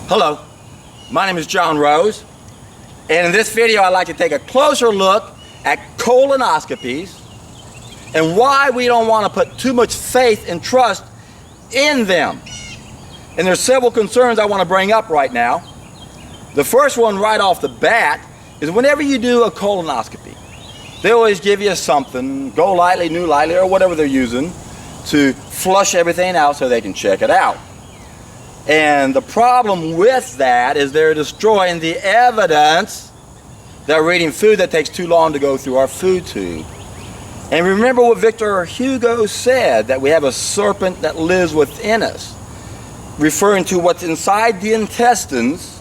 Hello, my name is John Rose, and in this video I'd like to take a closer look at colonoscopies and why we don't want to put too much faith and trust in them. And there's several concerns I want to bring up right now. The first one right off the bat is whenever you do a colonoscopy, they always give you something, Go Lightly, New Lightly, or whatever they're using to flush everything out so they can check it out. And the problem with that is they're destroying the evidence that we're eating food that takes too long to go through our food tube. And remember what Victor Hugo said, that we have a serpent that lives within us, referring to what's inside the intestines.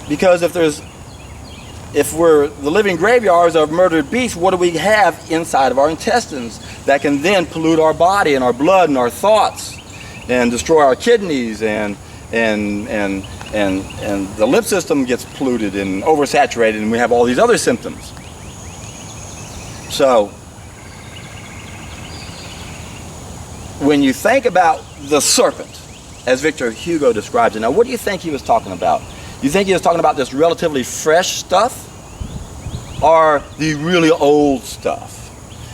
Because if we're the living graveyards of murdered beasts, what do we have inside of our intestines that can then pollute our body and our blood and our thoughts and destroy our kidneys, and the lymph system gets polluted and oversaturated, and we have all these other symptoms. So when you think about the serpent, as Victor Hugo describes it, now what do you think he was talking about? You think he was talking about this relatively fresh stuff or the really old stuff?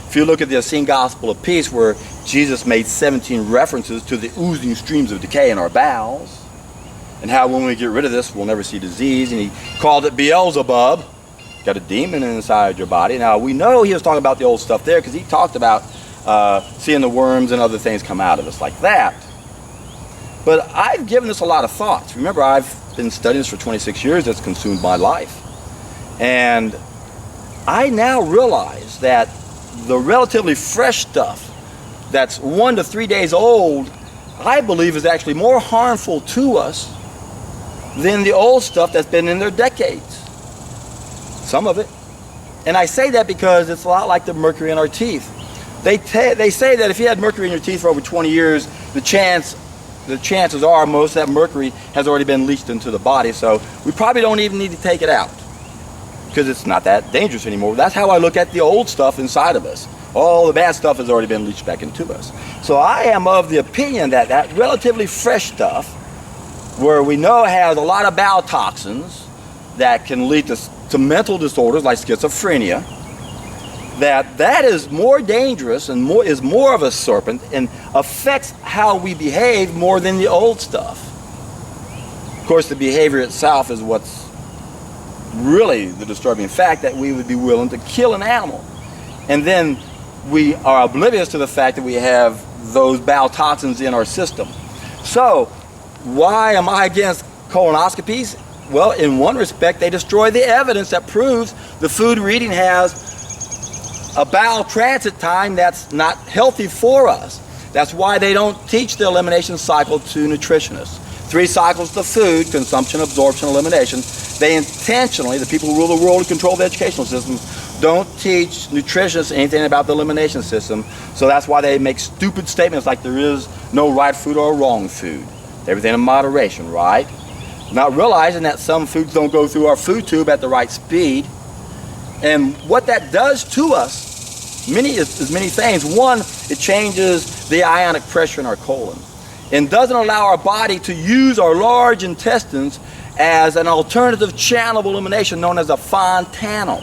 If you look at the Essene Gospel of Peace, where Jesus made 17 references to the oozing streams of decay in our bowels, and how when we get rid of this, we'll never see disease, and he called it Beelzebub, got a demon inside your body. Now, we know he was talking about the old stuff there because he talked about seeing the worms and other things come out of us like that. But I've given this a lot of thoughts. Remember, I've been studying this for 26 years. That's consumed my life. And I now realize that the relatively fresh stuff that's 1 to 3 days old, I believe is actually more harmful to us than the old stuff that's been in there decades. Some of it. And I say that because it's a lot like the mercury in our teeth. They say that if you had mercury in your teeth for over 20 years, the chances are most of that mercury has already been leached into the body, so we probably don't even need to take it out because it's not that dangerous anymore. That's how I look at the old stuff inside of us. All the bad stuff has already been leached back into us. So I am of the opinion that that relatively fresh stuff, where we know has a lot of bowel toxins that can lead to mental disorders like schizophrenia, that is more dangerous and is more of a serpent and affects how we behave more than the old stuff. Of course, the behavior itself is what's really the disturbing fact, that we would be willing to kill an animal. And then we are oblivious to the fact that we have those bowel toxins in our system. So, why am I against colonoscopies? Well, in one respect, they destroy the evidence that proves the food we're eating has a bowel transit time that's not healthy for us. That's why they don't teach the elimination cycle to nutritionists. 3 cycles to food: consumption, absorption, elimination. They intentionally, the people who rule the world and control the educational system, don't teach nutritionists anything about the elimination system. So that's why they make stupid statements like there is no right food or wrong food. Everything in moderation, right? Not realizing that some foods don't go through our food tube at the right speed. And what that does to us is many things. One, it changes the ionic pressure in our colon and doesn't allow our body to use our large intestines as an alternative channel of elimination known as a fontanel.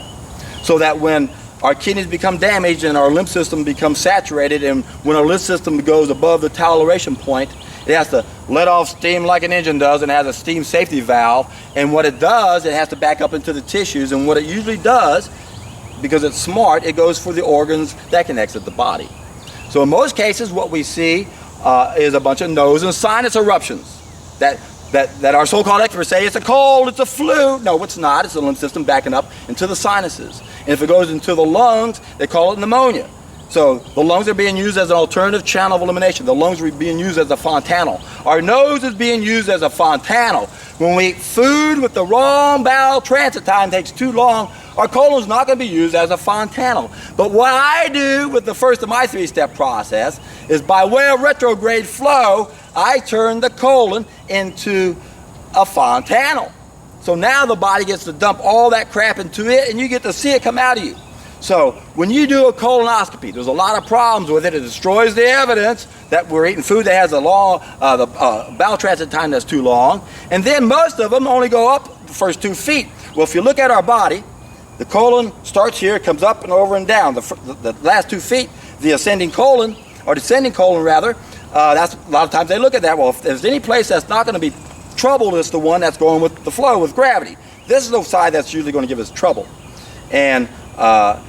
So that when our kidneys become damaged and our lymph system becomes saturated, and when our lymph system goes above the toleration point, it has to let off steam like an engine does, and it has a steam safety valve. And what it does, it has to back up into the tissues. And what it usually does, because it's smart, it goes for the organs that can exit the body. So in most cases, what we see is a bunch of nose and sinus eruptions that our so-called experts say it's a cold, it's a flu. No, it's not. It's the lymph system backing up into the sinuses. And if it goes into the lungs, they call it pneumonia. So the lungs are being used as an alternative channel of elimination. The lungs are being used as a fontanel. Our nose is being used as a fontanel. When we eat food with the wrong bowel transit time, takes too long, our colon is not going to be used as a fontanel. But what I do with the first of my 3-step process is, by way of retrograde flow, I turn the colon into a fontanel. So now the body gets to dump all that crap into it, and you get to see it come out of you. So when you do a colonoscopy, there's a lot of problems with it. It destroys the evidence that we're eating food that has a long bowel transit time that's too long. And then most of them only go up the first 2 feet. Well, if you look at our body, the colon starts here, comes up and over and down. The last 2 feet, the ascending colon, or descending colon rather, that's a lot of times they look at that. Well, if there's any place that's not going to be troubled, it's the one that's going with the flow, with gravity. This is the side that's usually going to give us trouble. And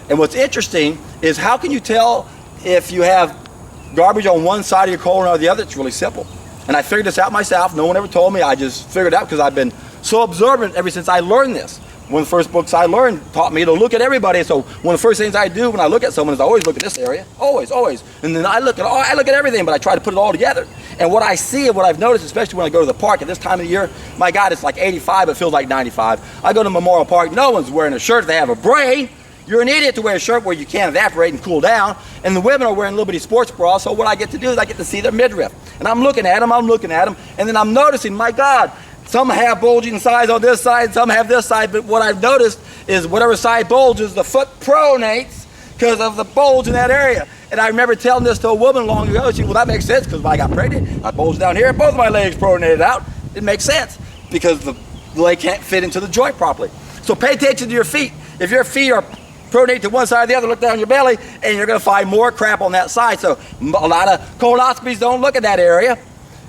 what's interesting is, how can you tell if you have garbage on one side of your colon or the other? It's really simple. And I figured this out myself. No one ever told me. I just figured it out because I've been so observant ever since I learned this. One of the first books I learned taught me to look at everybody. So one of the first things I do when I look at someone is I always look at this area. Always. And then I look at everything, but I try to put it all together. And what I see and what I've noticed, especially when I go to the park at this time of the year, my God, it's like 85, but it feels like 95. I go to Memorial Park, no one's wearing a shirt. They have a brain. You're an idiot to wear a shirt where you can't evaporate and cool down. And the women are wearing little bitty sports bras, so what I get to do is I get to see their midriff. And I'm looking at them, and then I'm noticing, my God, some have bulging sides on this side, some have this side, but what I've noticed is whatever side bulges, the foot pronates because of the bulge in that area. And I remember telling this to a woman long ago. She said, well, that makes sense, because when I got pregnant, I bulged down here, both of my legs pronated out. It makes sense, because the leg can't fit into the joint properly. So pay attention to your feet. If your feet are pronate to one side or the other, look down your belly, and you're going to find more crap on that side. So a lot of colonoscopies don't look at that area,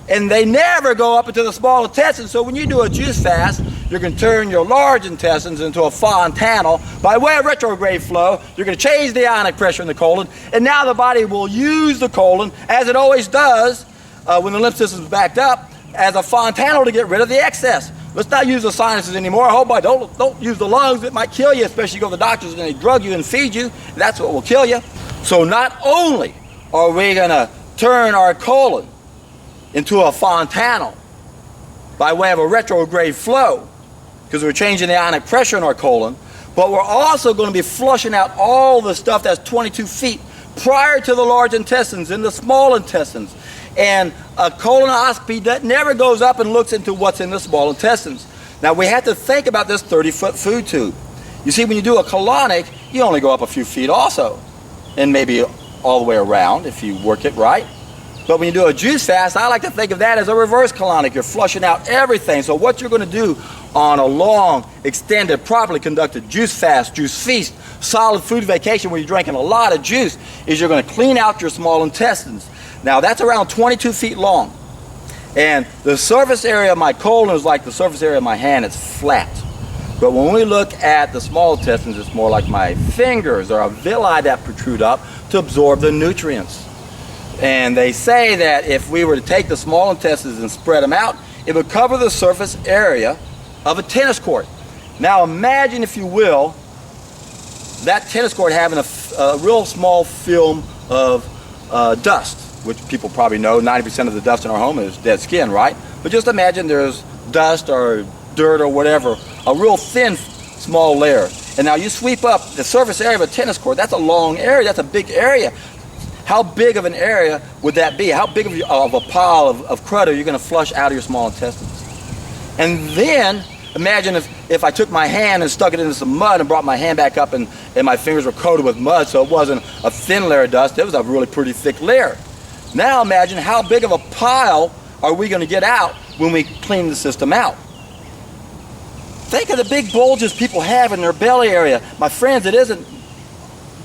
and they never go up into the small intestine. So when you do a juice fast, you're going to turn your large intestines into a fontanel by way of retrograde flow. You're going to change the ionic pressure in the colon, and now the body will use the colon, as it always does when the lymph system is backed up, as a fontanel to get rid of the excess. Let's not use the sinuses anymore. I hope I don't use the lungs. It might kill you, especially you go to the doctors and they drug you and feed you. That's what will kill you. So not only are we going to turn our colon into a fontanel by way of a retrograde flow, because we're changing the ionic pressure in our colon, but we're also going to be flushing out all the stuff that's 22 feet prior to the large intestines and the small intestines. And a colonoscopy that never goes up and looks into what's in the small intestines. Now we have to think about this 30-foot food tube. You see, when you do a colonic, you only go up a few feet also, and maybe all the way around if you work it right. But when you do a juice fast, I like to think of that as a reverse colonic. You're flushing out everything. So what you're going to do on a long, extended, properly conducted juice fast, juice feast, solid food vacation where you're drinking a lot of juice, is you're going to clean out your small intestines. Now that's around 22 feet long. And the surface area of my colon is like the surface area of my hand. It's flat. But when we look at the small intestines, it's more like my fingers or a villi that protrude up to absorb the nutrients. And they say that if we were to take the small intestines and spread them out, it would cover the surface area of a tennis court. Now imagine, if you will, that tennis court having a real small film of dust, which people probably know 90% of the dust in our home is dead skin, right? But just imagine there's dust or dirt or whatever, a real thin, small layer. And now you sweep up the surface area of a tennis court. That's a long area. That's a big area. How big of an area would that be? How big of a pile of crud are you going to flush out of your small intestines? And then imagine if I took my hand and stuck it into some mud and brought my hand back up, and my fingers were coated with mud, so it wasn't a thin layer of dust. It was a really pretty thick layer. Now imagine how big of a pile are we going to get out when we clean the system out. Think of the big bulges people have in their belly area. My friends, it isn't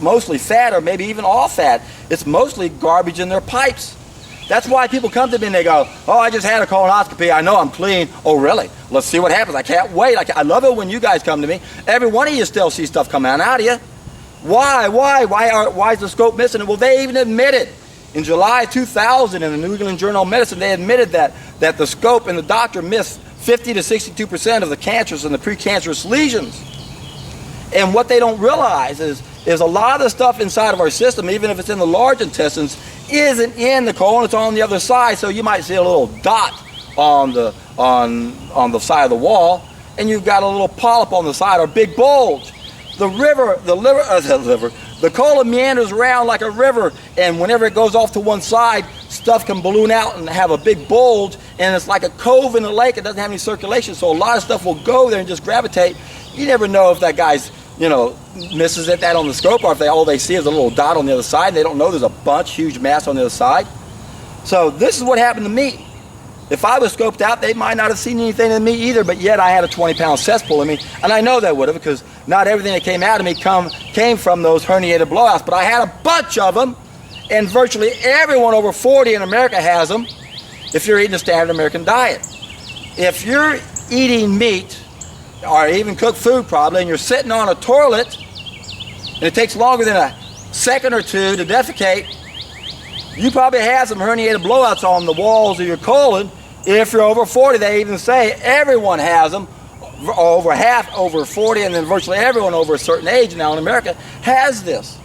mostly fat or maybe even all fat. It's mostly garbage in their pipes. That's why people come to me and they go, oh, I just had a colonoscopy. I know I'm clean. Oh, really? Let's see what happens. I can't wait. I love it when you guys come to me. Every one of you still see stuff coming out of you. Why? Why is the scope missing? Well, they even admitted in July 2000 in the New England Journal of Medicine, they admitted that the scope and the doctor missed 50 to 62% of the cancerous and the precancerous lesions. And what they don't realize is a lot of the stuff inside of our system, even if it's in the large intestines, isn't in the colon, it's on the other side. So you might see a little dot on the side of the wall, and you've got a little polyp on the side or big bulge. The colon meanders around like a river, and whenever it goes off to one side, stuff can balloon out and have a big bulge, and it's like a cove in a lake. It doesn't have any circulation, so a lot of stuff will go there and just gravitate. You never know if that guy's misses at that on the scope, or if all they see is a little dot on the other side, and they don't know there's a huge mass on the other side. So this is what happened to me. If I was scoped out, they might not have seen anything in me either, but yet I had a 20-pound cesspool in me, and I know they would have, because not everything that came out of me came from those herniated blowouts, but I had a bunch of them, and virtually everyone over 40 in America has them if you're eating a standard American diet. If you're eating meat, or even cooked food probably, and you're sitting on a toilet, and it takes longer than a second or two to defecate, you probably have some herniated blowouts on the walls of your colon. If you're over 40, they even say everyone has them. Over half over 40, and then virtually everyone over a certain age now in America has this.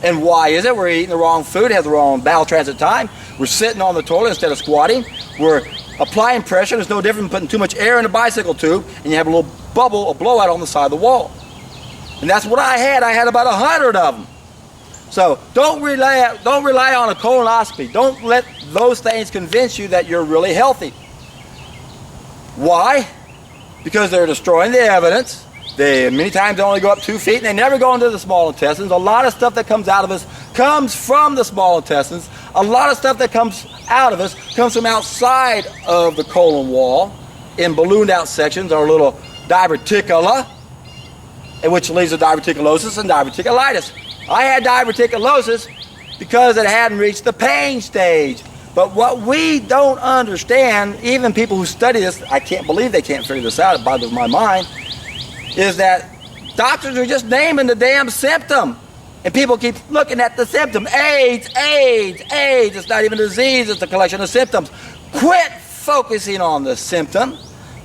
And why is it? We're eating the wrong food, has the wrong bowel transit time. We're sitting on the toilet instead of squatting. We're applying pressure. There's no difference from putting too much air in a bicycle tube, and you have a little bubble, a blowout on the side of the wall. And that's what I had. I had about 100 of them. So don't rely on a colonoscopy. Don't let those things convince you that you're really healthy. Why? Because they're destroying the evidence. They many times only go up 2 feet, and they never go into the small intestines. A lot of stuff that comes out of us comes from the small intestines. A lot of stuff that comes out of us comes from outside of the colon wall in ballooned out sections, or little diverticula, which leads to diverticulosis and diverticulitis. I had diverticulosis because it hadn't reached the pain stage. But what we don't understand, even people who study this, I can't believe they can't figure this out, it boggles my mind, is that doctors are just naming the damn symptom. And people keep looking at the symptom. AIDS, AIDS, AIDS. It's not even a disease, it's a collection of symptoms. Quit focusing on the symptom.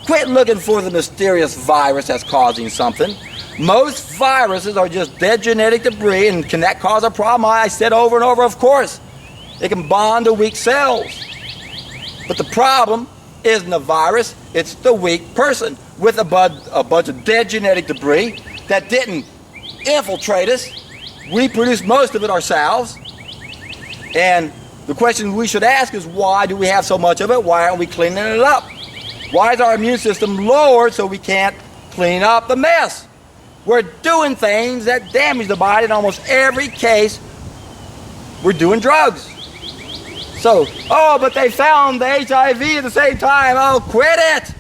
Quit looking for the mysterious virus that's causing something. Most viruses are just dead genetic debris, and can that cause a problem? I said over and over, of course. It can bond to weak cells. But the problem isn't the virus, it's the weak person with a bunch of dead genetic debris that didn't infiltrate us. We produce most of it ourselves. And the question we should ask is, why do we have so much of it? Why aren't we cleaning it up? Why is our immune system lowered so we can't clean up the mess? We're doing things that damage the body. In almost every case, we're doing drugs. So, but they found the HIV at the same time. Oh, quit it!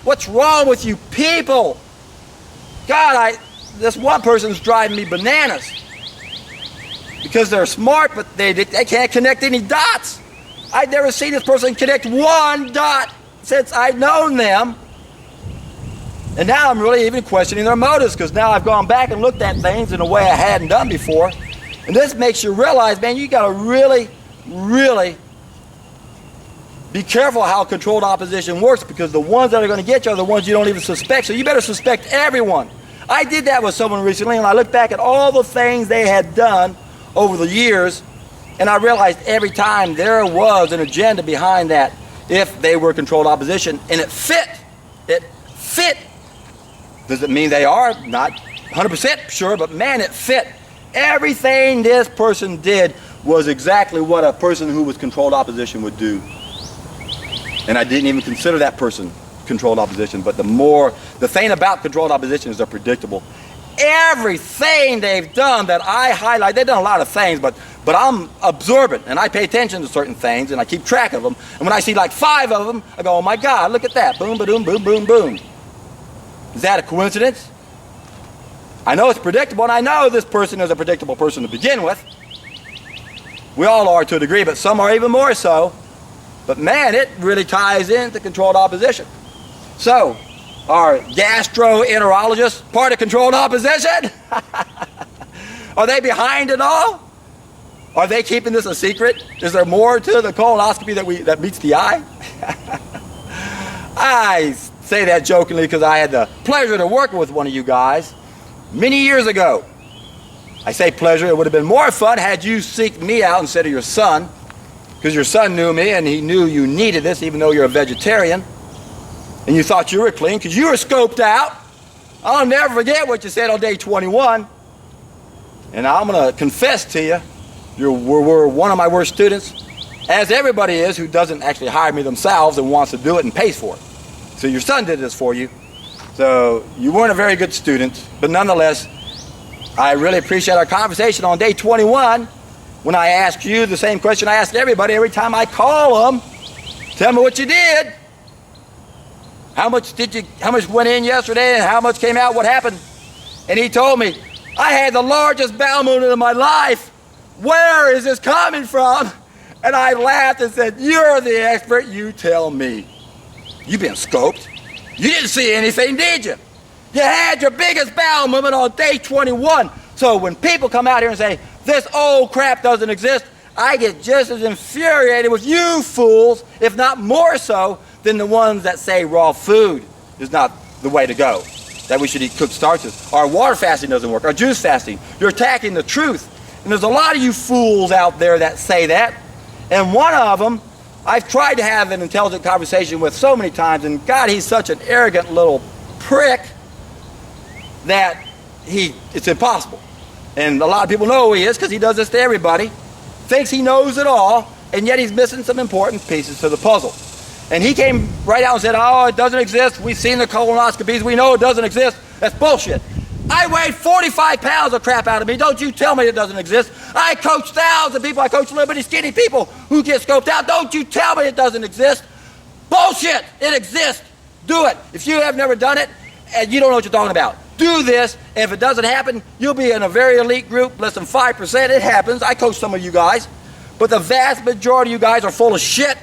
What's wrong with you people? God, this one person's driving me bananas. Because they're smart, but they can't connect any dots. I've never seen this person connect one dot since I've known them. And now I'm really even questioning their motives, because now I've gone back and looked at things in a way I hadn't done before. And this makes you realize, man, you got to really, really be careful how controlled opposition works, because the ones that are going to get you are the ones you don't even suspect. So you better suspect everyone. I did that with someone recently, and I looked back at all the things they had done over the years, and I realized every time there was an agenda behind that if they were controlled opposition, and it fit. It fit. Does it mean they are? Not 100% sure, but man, it fit. Everything this person did was exactly what a person who was controlled opposition would do. And I didn't even consider that person controlled opposition, but the thing about controlled opposition is they're predictable. Everything they've done that I highlight, they've done a lot of things, but I'm observant, and I pay attention to certain things, and I keep track of them. And when I see like 5 of them, I go, oh my God, look at that. Boom, ba-doom, boom, boom, boom. Is that a coincidence? I know it's predictable, and I know this person is a predictable person to begin with. We all are to a degree, but some are even more so. But man, it really ties into controlled opposition. So, are gastroenterologists part of controlled opposition? Are they behind it all? Are they keeping this a secret? Is there more to the colonoscopy that meets the eye? I say that jokingly because I had the pleasure to work with one of you guys many years ago. I say pleasure, it would have been more fun had you seeked me out instead of your son, because your son knew me and he knew you needed this even though you're a vegetarian, and you thought you were clean because you were scoped out. I'll never forget what you said on day 21, and I'm going to confess to you, you were one of my worst students, as everybody is who doesn't actually hire me themselves and wants to do it and pays for it. So your son did this for you. So you weren't a very good student, but nonetheless, I really appreciate our conversation on day 21 when I asked you the same question I ask everybody every time I call them. Tell me what you did. How much went in yesterday and how much came out? What happened? And he told me, I had the largest bowel movement of my life. Where is this coming from? And I laughed and said, you're the expert, you tell me. You've been scoped. You didn't see anything, did you? You had your biggest bowel movement on day 21. So when people come out here and say, this old crap doesn't exist, I get just as infuriated with you fools, if not more so, than the ones that say raw food is not the way to go, that we should eat cooked starches. Our water fasting doesn't work, our juice fasting. You're attacking the truth. And there's a lot of you fools out there that say that. And one of them, I've tried to have an intelligent conversation with so many times, and God, he's such an arrogant little prick that it's impossible. And a lot of people know who he is because he does this to everybody. Thinks he knows it all, and yet he's missing some important pieces to the puzzle. And he came right out and said, oh, it doesn't exist. We've seen the colonoscopies. We know it doesn't exist. That's bullshit. I weighed 45 pounds of crap out of me. Don't you tell me it doesn't exist. I coach thousands of people. I coach little bitty skinny people who get scoped out. Don't you tell me it doesn't exist. Bullshit. It exists. Do it. If you have never done it and you don't know what you're talking about, do this. And if it doesn't happen, you'll be in a very elite group, less than 5%. It happens. I coach some of you guys. But the vast majority of you guys are full of shit.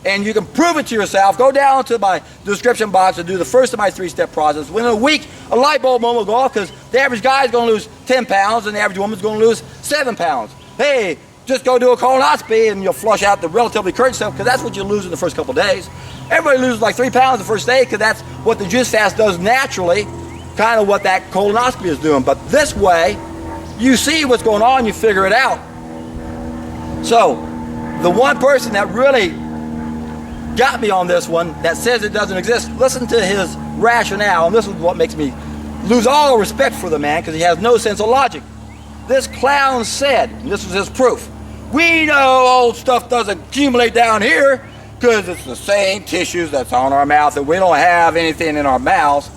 And you can prove it to yourself. Go down to my description box and do the first of my 3-step process. Within a week, a light bulb moment will go off because the average guy is going to lose 10 pounds and the average woman is going to lose 7 pounds. Hey, just go do a colonoscopy and you'll flush out the relatively current stuff because that's what you lose in the first couple of days. Everybody loses like 3 pounds the first day because that's what the juice fast does naturally, kind of what that colonoscopy is doing. But this way, you see what's going on, you figure it out. So, the one person that really got me on this one that says it doesn't exist, listen to his rationale, and this is what makes me lose all respect for the man because he has no sense of logic. This clown said, and this was his proof, we know old stuff doesn't accumulate down here because it's the same tissues that's on our mouth and we don't have anything in our mouths.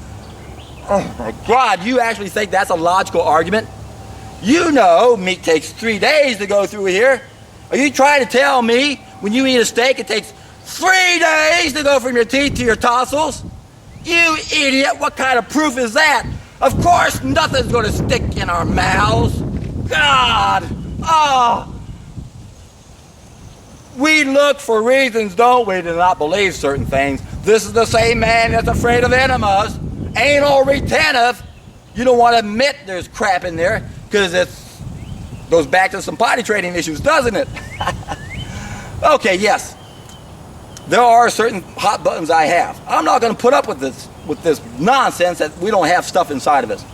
Oh my God, you actually think that's a logical argument? You know meat takes 3 days to go through here. Are you trying to tell me when you eat a steak it takes 3 days to go from your teeth to your tonsils? You idiot, what kind of proof is that? Of course nothing's going to stick in our mouths. God, oh. We look for reasons, don't we, to not believe certain things. This is the same man that's afraid of enemas, anal retentive. You don't want to admit there's crap in there because it goes back to some potty training issues, doesn't it? Okay, yes. There are certain hot buttons I have. I'm not going to put up with this nonsense that we don't have stuff inside of us.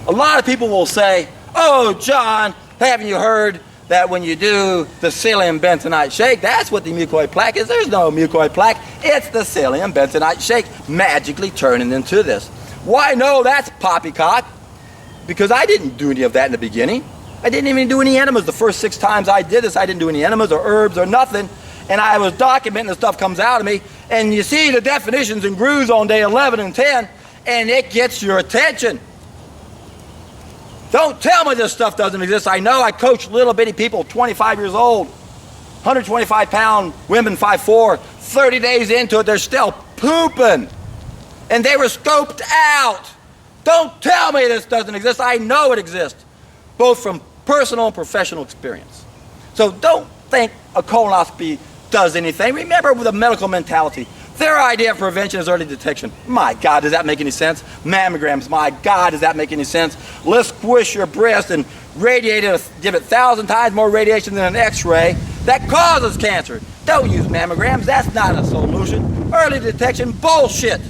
A lot of people will say, oh, John, haven't you heard that when you do the psyllium bentonite shake, that's what the mucoid plaque is? There's no mucoid plaque. It's the psyllium bentonite shake magically turning into this. Why, no, that's poppycock. Because I didn't do any of that in the beginning. I didn't even do any enemas. The first 6 times I did this, I didn't do any enemas or herbs or nothing. And I was documenting the stuff comes out of me, and you see the definitions and grooves on day 11 and 10, and it gets your attention. Don't tell me this stuff doesn't exist. I know I coach little bitty people, 25 years old, 125-pound women, 5'4", 30 days into it, they're still pooping. And they were scoped out. Don't tell me this doesn't exist. I know it exists, both from personal and professional experience. So don't think a colonoscopy does anything. Remember, with a medical mentality, their idea of prevention is early detection. My God, does that make any sense? Mammograms, my God, does that make any sense? Let's squish your breast and radiate it, give it 1,000 times more radiation than an x-ray. That causes cancer. Don't use mammograms. That's not a solution. Early detection, bullshit.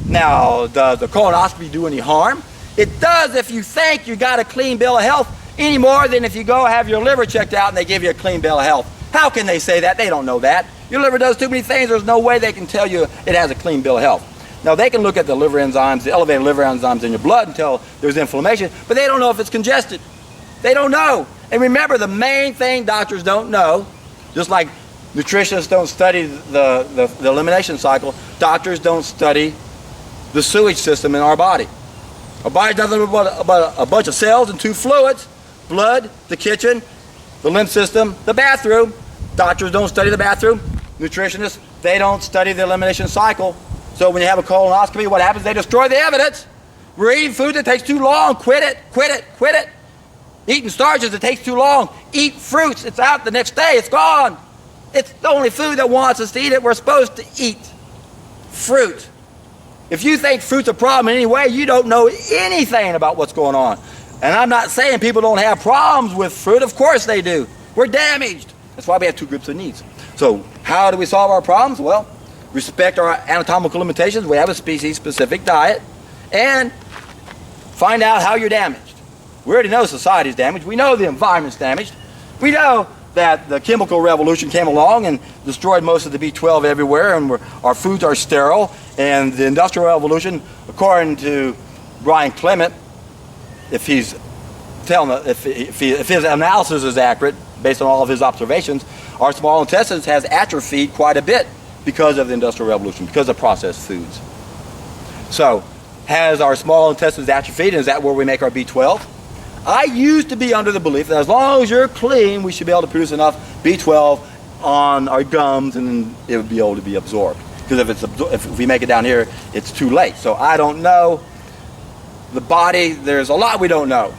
Now, does the colonoscopy do any harm? It does if you think you got a clean bill of health, any more than if you go have your liver checked out and they give you a clean bill of health. How can they say that? They don't know that. Your liver does too many things. There's no way they can tell you it has a clean bill of health. Now, they can look at the liver enzymes, the elevated liver enzymes in your blood and tell there's inflammation, but they don't know if it's congested. They don't know. And remember, the main thing doctors don't know, just like nutritionists don't study the elimination cycle, doctors don't study the sewage system in our body. Our body's nothing but a bunch of cells and two fluids: blood, the kitchen, the lymph system, the bathroom. Doctors don't study the bathroom. Nutritionists, they don't study the elimination cycle. So when you have a colonoscopy, what happens? They destroy the evidence. We're eating food that takes too long. Quit it, quit it, quit it. Eating starches, it takes too long. Eat fruits, it's out the next day, it's gone. It's the only food that wants us to eat it. We're supposed to eat fruit. If you think fruit's a problem in any way, you don't know anything about what's going on. And I'm not saying people don't have problems with fruit. Of course they do. We're damaged. That's why we have two groups of needs. So how do we solve our problems? Well, respect our anatomical limitations. We have a species-specific diet. And find out how you're damaged. We already know society's damaged. We know the environment's damaged. We know that the chemical revolution came along and destroyed most of the B12 everywhere, and our foods are sterile. And the Industrial Revolution, according to Brian Clement, if his analysis is accurate, based on all of his observations, our small intestines has atrophied quite a bit because of the Industrial Revolution, because of processed foods. So, has our small intestines atrophied, and is that where we make our B12? I used to be under the belief that as long as you're clean, we should be able to produce enough B12 on our gums, and then it would be able to be absorbed. Because if we make it down here, it's too late. So I don't know. The body, there's a lot we don't know.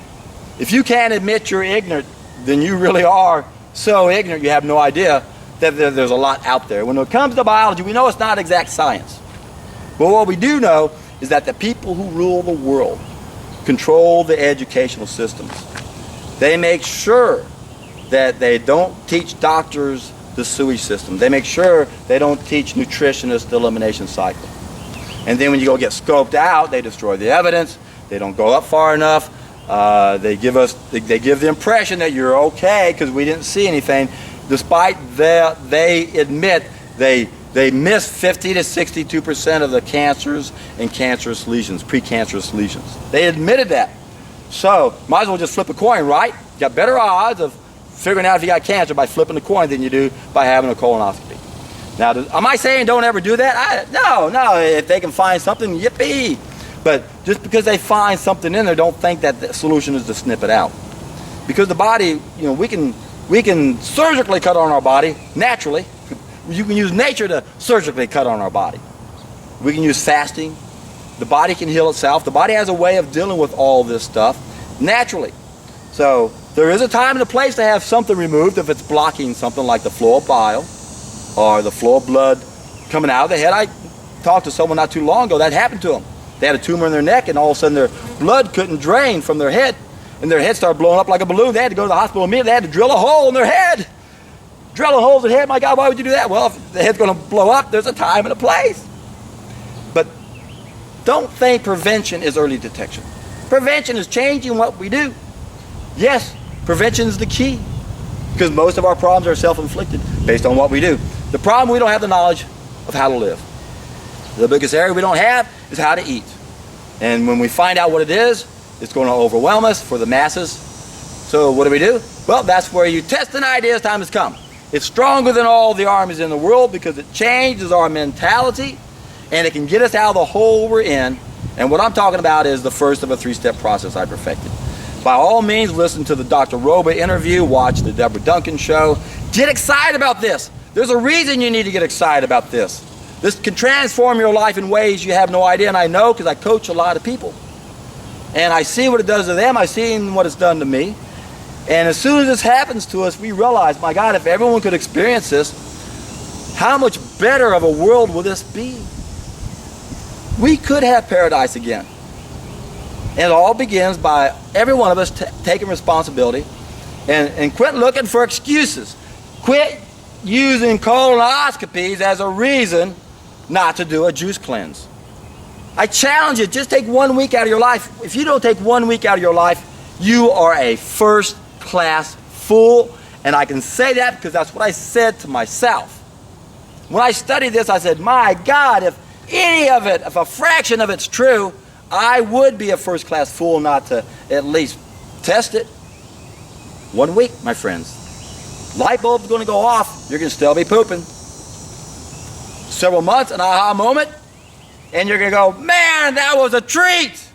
If you can't admit you're ignorant, then you really are so ignorant you have no idea that there's a lot out there. When it comes to biology, we know it's not exact science. But what we do know is that the people who rule the world control the educational systems. They make sure that they don't teach doctors the sewage system. They make sure they don't teach nutritionists the elimination cycle. And then when you go get scoped out, they destroy the evidence. They don't go up far enough. They give the impression that you're okay because we didn't see anything, despite they admit they miss 50 to 62% of the cancers and cancerous lesions, precancerous lesions. They admitted that. So might as well just flip a coin, right? You got better odds of figuring out if you got cancer by flipping a coin than you do by having a colonoscopy. Now, am I saying don't ever do that? No. If they can find something, yippee. But just because they find something in there, don't think that the solution is to snip it out. Because the body, we can surgically cut on our body naturally. You can use nature to surgically cut on our body. We can use fasting. The body can heal itself. The body has a way of dealing with all this stuff naturally. So there is a time and a place to have something removed if it's blocking something like the flow of bile or the flow of blood coming out of the head. I talked to someone not too long ago. That happened to them. They had a tumor in their neck, and all of a sudden their blood couldn't drain from their head, and their head started blowing up like a balloon. They had to go to the hospital immediately. They had to drill a hole in their head. Drilling holes in the head, my God, why would you do that? Well, if the head's going to blow up, there's a time and a place. But don't think prevention is early detection. Prevention is changing what we do. Yes, prevention is the key, because most of our problems are self-inflicted based on what we do. The problem, we don't have the knowledge of how to live. The biggest area we don't have is how to eat. And when we find out what it is, it's going to overwhelm us for the masses. So what do? Well, that's where you test an idea as time has come. It's stronger than all the armies in the world because it changes our mentality, and it can get us out of the hole we're in. And what I'm talking about is the first of a three-step process I perfected. By all means, listen to the Dr. Roba interview, watch the Deborah Duncan show. Get excited about this. There's a reason you need to get excited about this. This can transform your life in ways you have no idea, and I know because I coach a lot of people. And I see what it does to them. I've seen what it's done to me. And as soon as this happens to us, we realize, my God, if everyone could experience this, how much better of a world will this be? We could have paradise again. And it all begins by every one of us taking responsibility and quit looking for excuses. Quit using colonoscopies as a reason not to do a juice cleanse. I challenge you, just take 1 week out of your life. If you don't take 1 week out of your life, you are a first-class fool. And I can say that because that's what I said to myself. When I studied this, I said, my God, if any of it, if a fraction of it's true, I would be a first-class fool not to at least test it. 1 week, my friends. Light bulb's going to go off. You're going to still be pooping. Several months, an aha moment, and you're going to go, man, that was a treat.